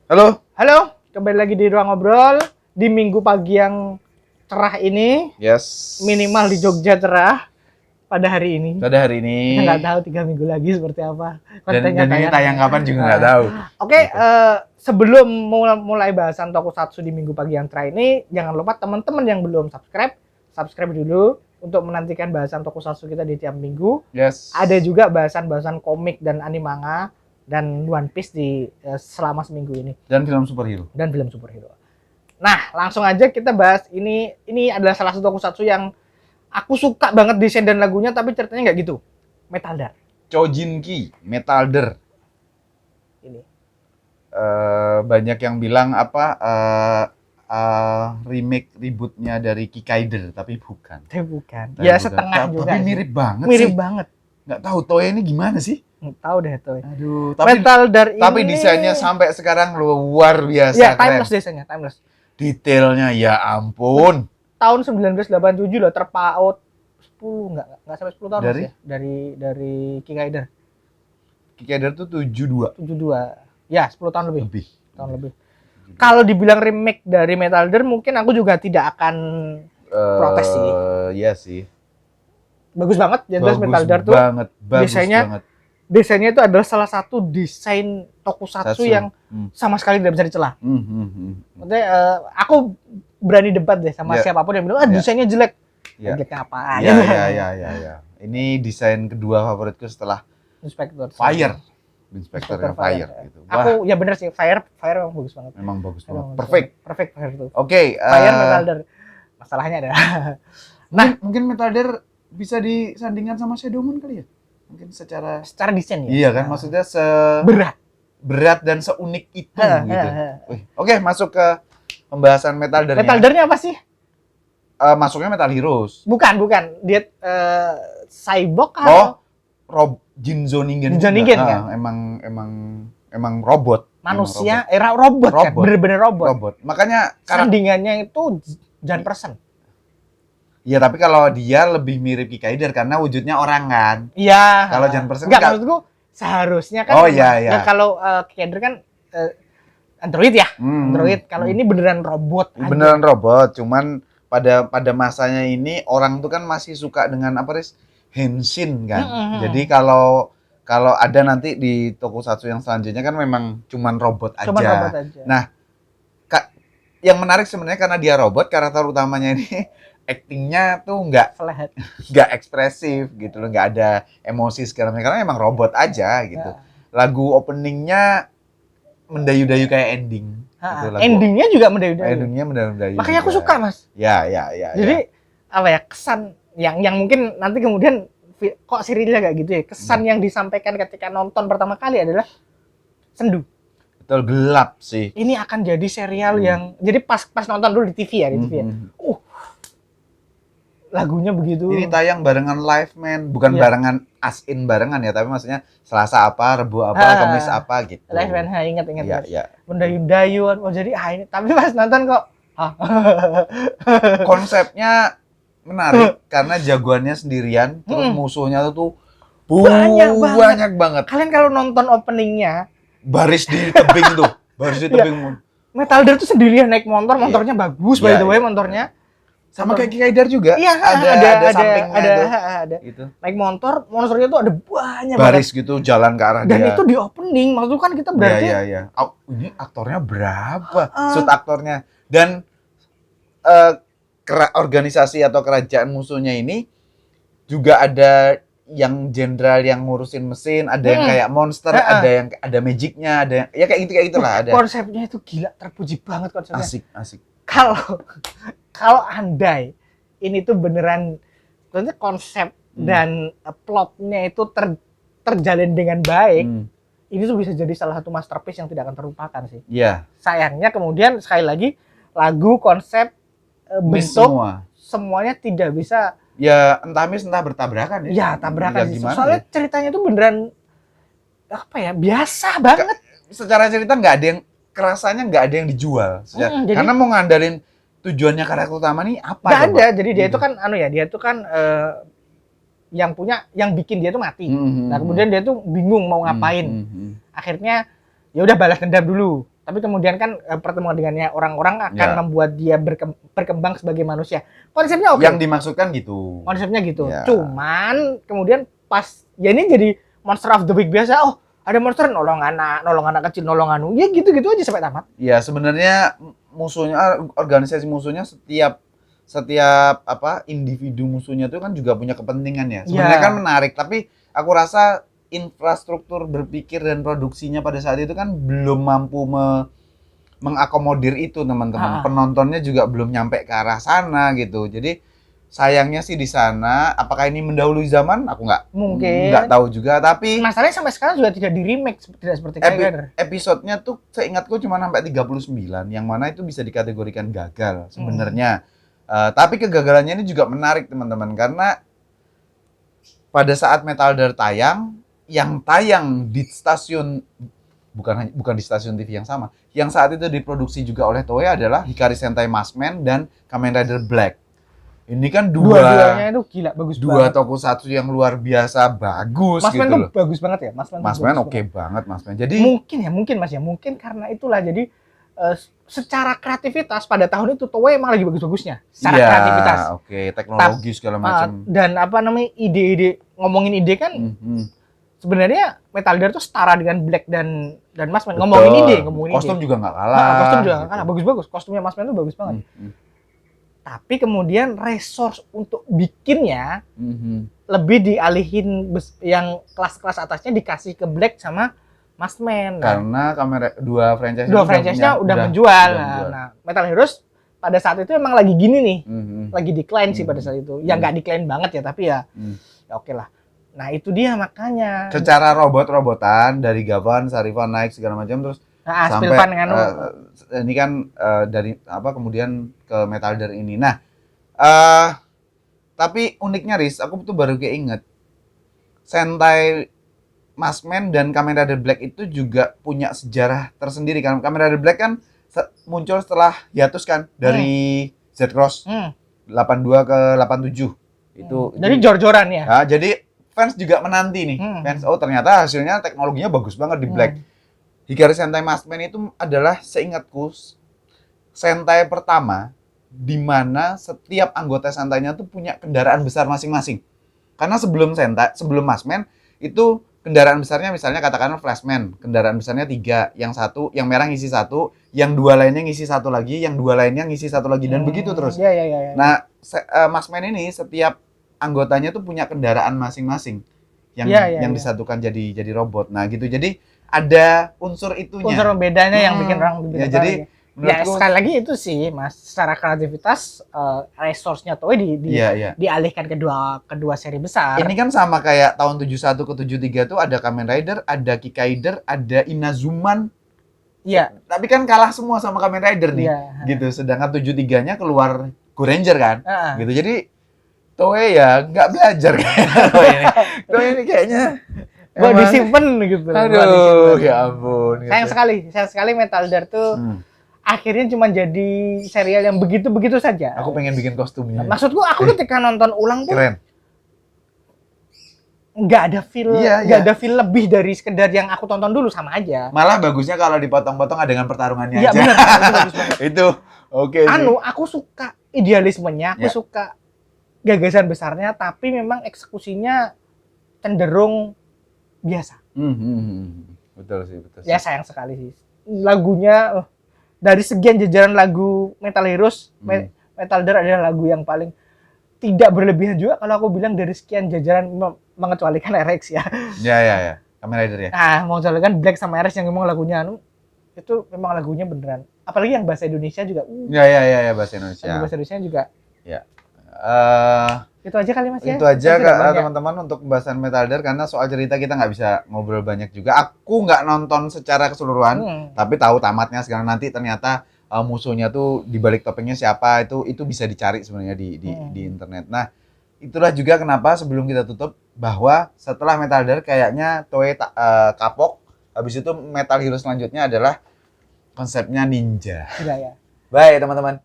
Halo. Halo, kembali lagi di Ruang Ngobrol di minggu pagi yang cerah ini. Yes. Minimal di Jogja cerah pada hari ini. Pada hari ini. Kita nggak tahu 3 minggu lagi seperti apa. Dan ini tayang kapan juga nggak tahu. Oke, Gitu. sebelum mulai bahasan Tokusatsu di minggu pagi yang cerah ini, jangan lupa teman-teman yang belum subscribe dulu untuk menantikan bahasan Tokusatsu kita di tiap minggu. Yes. Ada juga bahasan-bahasan komik dan anime manga dan One Piece di selama seminggu ini. Dan film superhero. Nah, langsung aja kita bahas ini adalah salah satu tokusatsu yang aku suka banget desain dan lagunya, tapi ceritanya nggak gitu. Metalder. Chojinki, Metalder. Ini. Banyak yang bilang remake rebootnya dari Kikaider, tapi bukan. Bukan. Ya setengah juga. Tapi mirip banget mirip banget. Nggak tahu Toei ini gimana sih? Nggak tahu deh Toei. Aduh, tapi Metalder ini. Tapi desainnya sampai sekarang luar biasa ya, keren. timeless desainnya, timeless. Detailnya ya ampun. Tahun 1987 loh, terpaut 10 enggak sampai 10 tahun Dari? ya dari Kikaider. Kikaider tuh 72. 72. Ya, 10 tahun lebih. Tahun lebih. 72. Kalau dibilang remake dari Metalder mungkin aku juga tidak akan protes sih. Iya sih. Bagus banget, jelas Metalder tuh. Bagus banget. Desainnya itu adalah salah satu desain tokusatsu yang sama sekali tidak bisa dicela. Maksudnya aku berani debat deh sama siapapun yang bilang desainnya jelek. Jeleknya apaan? Iya. Ini desain kedua favoritku setelah Inspector Fire gitu. Aku ya bener sih, Fire memang bagus banget. Memang bagus banget. Perfect Fire tuh. Oke, Fire Metalder. Masalahnya adalah mungkin Metalder bisa disandingkan sama Shadow Moon kali ya? Mungkin secara desain ya. Iya kan, maksudnya berat dan seunik itu gitu. Oke, masuk ke pembahasan Metaldernya. Metaldernya apa sih? Masuknya Metal Heroes. Bukan. Dia cyborg atau Jinzo Ningen kan? Emang robot. Manusia, robot kan? Bener-bener robot. Makanya sandingannya itu Jan Person. Iya, tapi kalau dia lebih mirip Kikaider karena wujudnya orang kan. Iya. Kalau Jan Person enggak, maksudku seharusnya kan. Oh iya. Kalau Kikaider kan android ya. Android. Kalau ini beneran robot. Beneran robot, cuman pada masanya ini orang tuh kan masih suka dengan henshin kan. Jadi kalau ada nanti di tokusatsu yang selanjutnya kan memang cuman robot aja. Nah, yang menarik sebenarnya karena dia robot, karakter utamanya ini actingnya tuh nggak ekspresif gitu loh, nggak ada emosi segala macam karena emang robot aja gitu. Lagu openingnya mendayu-dayu kayak ending. Gitu, endingnya juga mendayu-dayu. Makanya aku suka, Mas. Ya. Jadi kesan yang mungkin nanti kemudian kok serialnya nggak gitu ya? Kesan yang disampaikan ketika nonton pertama kali adalah sendu. Betul, gelap sih. Ini akan jadi serial yang jadi pas nonton dulu di TV ya. Lagunya begitu. Ini tayang barengan live man, bukan barengan as-in barengan ya, tapi maksudnya Selasa apa, Rebu apa, Kamis apa gitu. Live man, ingat. Iya. Mendayu-dayuan, jadi ini. Tapi pas nonton kok konsepnya menarik karena jagoannya sendirian, terus musuhnya tuh banyak banget. Kalian kalau nonton openingnya, baris di tebing tuh, Metalder tuh sendirian naik motornya bagus by the way motornya. Sama kayak Kikaider juga. Iya, ada sampingnya ada. Gitu. Naik motornya tuh ada banyak baris banget. Gitu jalan ke arah dan dia. Dan itu di opening, maksudnya kan kita berarti. Iya. Ini aktornya berapa? Shoot aktornya dan organisasi atau kerajaan musuhnya ini juga ada yang jenderal yang ngurusin mesin, ada yang kayak monster, ada yang ada magicnya, ada yang ya kayak gitulah ada. Konsepnya itu gila, terpuji banget konsepnya. Asik. Kalau andai ini tuh beneran konsep dan plotnya itu terjalin dengan baik, ini tuh bisa jadi salah satu masterpiece yang tidak akan terlupakan sih. Iya. Sayangnya kemudian sekali lagi lagu, konsep, bentuk semuanya tidak bisa. Ya entah bertabrakan ya. Ya tabrakan sih. Soalnya ceritanya tuh beneran biasa banget. Secara cerita kerasanya nggak ada yang dijual. Karena mau ngandalin tujuannya karakter utama nih apa? Nggak ada. Jadi dia itu kan dia itu kan yang bikin dia tuh mati. Nah kemudian dia tuh bingung mau ngapain. Akhirnya ya udah balas dendam dulu. Tapi kemudian kan pertemuan dengannya orang-orang akan Ya. membuat dia berkembang sebagai manusia. Konsepnya oke. Yang dimaksudkan gitu. Konsepnya gitu. Ya. Cuman kemudian pas ya ini jadi monster of the week biasa. Oh, ada monster nolong anak kecil, nolong anu. Ya gitu-gitu aja sampai tamat. Ya sebenarnya musuhnya, organisasi musuhnya setiap apa individu musuhnya itu kan juga punya kepentingan ya. Sebenarnya Ya. kan menarik, tapi aku rasa infrastruktur berpikir dan produksinya pada saat itu kan belum mampu mengakomodir itu teman-teman. Penontonnya juga belum nyampe ke arah sana gitu. Jadi sayangnya sih di sana, apakah ini mendahului zaman? Aku Mungkin. nggak tahu juga. Tapi Masalahnya sampai sekarang juga tidak di remake, tidak seperti Kamen Rider. episodenya tuh seingatku cuma sampai 39, yang mana itu bisa dikategorikan gagal sebenarnya. Tapi kegagalannya ini juga menarik teman-teman, karena pada saat Metal Gear tayang, yang tayang di stasiun bukan di stasiun TV yang sama, yang saat itu diproduksi juga oleh Toei adalah Hikari Sentai Maskman dan Kamen Rider Black. Ini kan Dua-duanya itu gila, bagus dua banget. tokusatsu yang luar biasa bagus Masman gitu tuh loh. bagus banget ya, Masman. Masman oke banget Masman. Jadi Mungkin karena itulah jadi secara kreativitas pada tahun itu Toei emang lagi bagus-bagusnya secara iya, kreativitas. oke, teknologi segala macam. Dan apa namanya ide-ide, ngomongin ide kan sebenarnya Metal Gear tuh setara dengan Black dan Masman. Betul. Ngomongin ide. Kostum juga nggak kalah. Kostum juga nggak gitu. kalah, bagus-bagus. Kostumnya Masman tuh bagus banget. Tapi kemudian resource untuk bikinnya lebih dialihin yang kelas-kelas atasnya dikasih ke Black sama Maskman. Karena dua franchise-nya udah menjual. Nah, Metal Heroes pada saat itu emang lagi gini nih. Lagi decline sih pada saat itu. Ya nggak decline banget ya, tapi ya oke lah. Nah, itu dia makanya. Secara robot-robotan dari Gavan, Sarifan naik segala macam terus sampai ini kan dari apa kemudian ke Metal Gear ini. Nah, tapi uniknya Riz, aku tuh baru keinget Sentai Maskman dan Kamen Rider Black itu juga punya sejarah tersendiri kan. Kamen Rider Black kan muncul setelah hiatus kan dari Z-Cross 82 ke 87. Itu jadi jor-joran ya. Nah, jadi fans juga menanti nih. Fans ternyata hasilnya teknologinya bagus banget di Black. Hikari Sentai Maskman itu adalah seingatku Sentai pertama di mana setiap anggota Sentainya tuh punya kendaraan besar masing-masing. Karena sebelum Maskman itu kendaraan besarnya misalnya katakanlah Flashman, kendaraan besarnya 3, yang satu, yang merah ngisi 1, yang 2 lainnya ngisi 1 lagi, yang 2 lainnya ngisi 1 lagi dan begitu terus. Ya. Nah, Maskman ini setiap anggotanya tuh punya kendaraan masing-masing yang disatukan jadi robot. Nah, gitu. Jadi ada unsur itunya. Unsur bedanya yang bikin orang lebih ya, jadi menurutku, sekali lagi itu sih Mas, secara kreativitas resource-nya Toei dialihkan kedua seri besar. Ini kan sama kayak tahun 71 ke 73 tuh ada Kamen Rider, ada Kikaider, ada Inazuman. Iya. Tapi kan kalah semua sama Kamen Rider nih. Gitu. Sedangkan 73-nya keluar Go Ranger kan. Gitu. Jadi Toei ya nggak belajar kayaknya. Toei ini kayaknya gua disimpan gitu. Aduh, ya ampun. Sayang sekali Metal Gear tuh akhirnya cuma jadi serial yang begitu-begitu saja. Aku pengen bikin kostumnya. Maksudku aku ketika nonton ulang tuh keren. Nggak ada feel lebih dari sekedar yang aku tonton dulu, sama aja. Malah bagusnya kalau dipotong-potong adegan pertarungannya aja. Iya benar, itu bagus banget. Itu oke sih. Aku suka idealismenya, aku suka gagasan besarnya, tapi memang eksekusinya cenderung biasa. Betul sih. Ya sayang sekali sih. Lagunya dari sekian jajaran lagu Metal Heroes, Metal Gear adalah lagu yang paling tidak berlebihan juga kalau aku bilang dari sekian jajaran, mengecualikan RX ya. Ya. Kamen Rider ya. Nah, mengecualikan Black sama RX yang memang lagunya itu memang lagunya beneran. Apalagi yang bahasa Indonesia juga. Ya, bahasa Indonesia. Bahasa Indonesia juga. Ya. Itu aja kali Mas ya. Itu aja teman-teman untuk pembahasan Metal Gear, karena soal cerita kita nggak bisa ngobrol banyak juga. Aku nggak nonton secara keseluruhan, tapi tahu tamatnya sekarang. Nanti ternyata musuhnya tuh di balik topengnya siapa, itu bisa dicari sebenarnya di internet. Nah, itulah juga kenapa sebelum kita tutup bahwa setelah Metal Gear kayaknya Toei kapok. Habis itu Metal Hero selanjutnya adalah konsepnya ninja. Iya. Baik teman-teman.